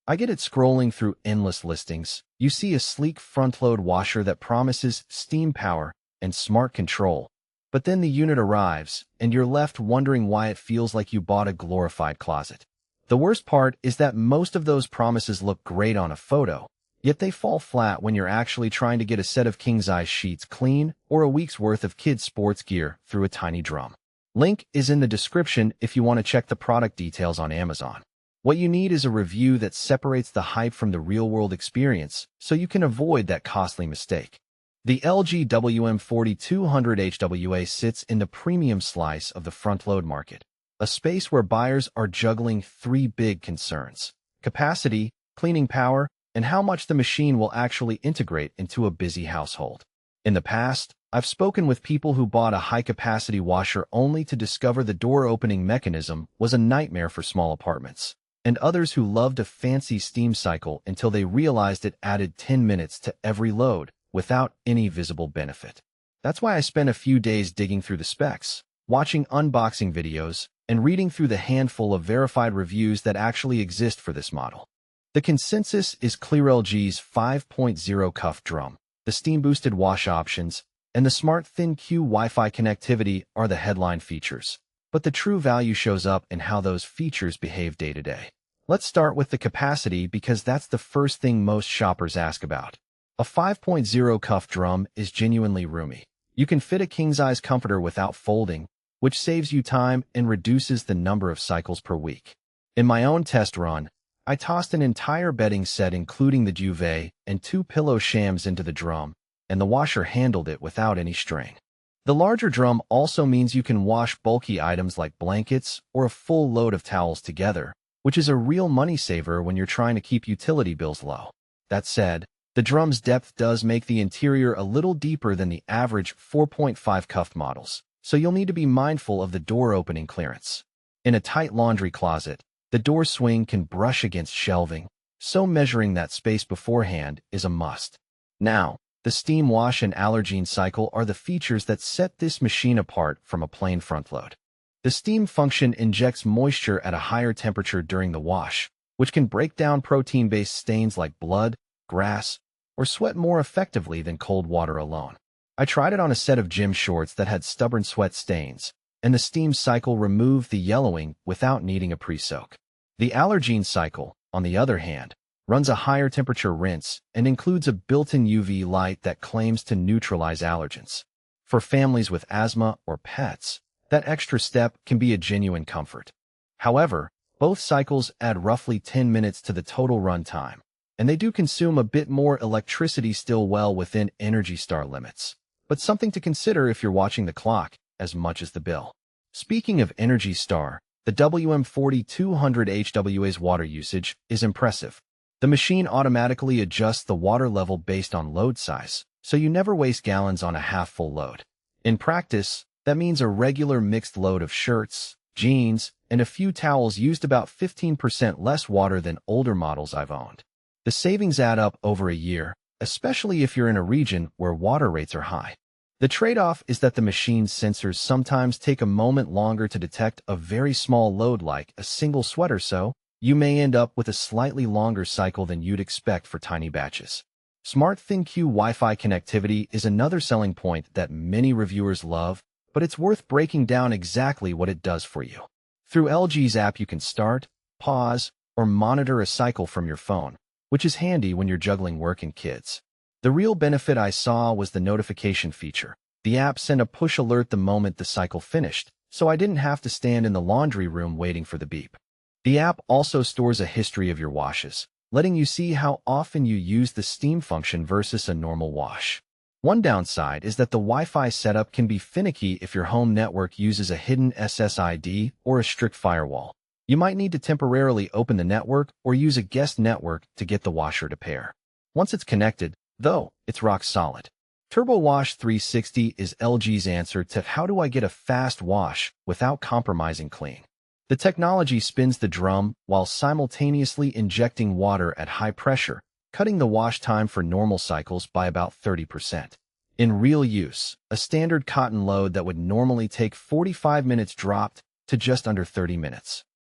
I get it scrolling through endless listings. You see a sleek front-load washer that promises steam power and smart control. But then the unit arrives, and you're left wondering why it feels like you bought a glorified closet. The worst part is that most of those promises look great on a photo, yet they fall flat when you're actually trying to get a set of king-size sheets clean or a week's worth of kids' sports gear through a tiny drum. Link is in the description if you want to check the product details on Amazon. What you need is a review that separates the hype from the real-world experience so you can avoid that costly mistake. The LG WM4200HWA sits in the premium slice of the front-load market, a space where buyers are juggling three big concerns: capacity, cleaning power, and how much the machine will actually integrate into a busy household. In the past, I've spoken with people who bought a high-capacity washer only to discover the door-opening mechanism was a nightmare for small apartments, and others who loved a fancy steam cycle until they realized it added 10 minutes to every load without any visible benefit. That's why I spent a few days digging through the specs, watching unboxing videos, and reading through the handful of verified reviews that actually exist for this model. The consensus is clear: LG's 5.0cuft drum, the steam-boosted wash options, and the SmartThinQ Wi-Fi connectivity are the headline features. But the true value shows up in how those features behave day to day. Let's start with the capacity because that's the first thing most shoppers ask about. A 5.0cuft drum is genuinely roomy. You can fit a king-size comforter without folding, which saves you time and reduces the number of cycles per week. In my own test run, I tossed an entire bedding set including the duvet and 2 pillow shams into the drum, and the washer handled it without any strain. The larger drum also means you can wash bulky items like blankets or a full load of towels together, which is a real money saver when you're trying to keep utility bills low. That said, the drum's depth does make the interior a little deeper than the average 4.5cuft models, so you'll need to be mindful of the door opening clearance. In a tight laundry closet, the door swing can brush against shelving, so measuring that space beforehand is a must. Now, the steam wash and Allergene cycle are the features that set this machine apart from a plain front load. The steam function injects moisture at a higher temperature during the wash, which can break down protein-based stains like blood, grass, or sweat more effectively than cold water alone. I tried it on a set of gym shorts that had stubborn sweat stains, and the steam cycle removed the yellowing without needing a pre-soak. The Allergene cycle, on the other hand, runs a higher temperature rinse and includes a built-in UV light that claims to neutralize allergens. For families with asthma or pets, that extra step can be a genuine comfort. However, both cycles add roughly 10 minutes to the total run time, and they do consume a bit more electricity, still well within Energy Star limits, but something to consider if you're watching the clock as much as the bill. Speaking of Energy Star, the WM4200HWA's water usage is impressive. The machine automatically adjusts the water level based on load size, so you never waste gallons on a half-full load. In practice, that means a regular mixed load of shirts, jeans, and a few towels used about 15% less water than older models I've owned. The savings add up over a year, especially if you're in a region where water rates are high. The trade-off is that the machine's sensors sometimes take a moment longer to detect a very small load like a single sweat or so. You may end up with a slightly longer cycle than you'd expect for tiny batches. SmartThinQ Wi-Fi connectivity is another selling point that many reviewers love, but it's worth breaking down exactly what it does for you. Through LG's app, you can start, pause, or monitor a cycle from your phone, which is handy when you're juggling work and kids. The real benefit I saw was the notification feature. The app sent a push alert the moment the cycle finished, so I didn't have to stand in the laundry room waiting for the beep. The app also stores a history of your washes, letting you see how often you use the steam function versus a normal wash. One downside is that the Wi-Fi setup can be finicky if your home network uses a hidden SSID or a strict firewall. You might need to temporarily open the network or use a guest network to get the washer to pair. Once it's connected, though, it's rock solid. TurboWash 360 is LG's answer to how do I get a fast wash without compromising clean. The technology spins the drum while simultaneously injecting water at high pressure, cutting the wash time for normal cycles by about 30%. In real use, a standard cotton load that would normally take 45 minutes dropped to just under 30 minutes.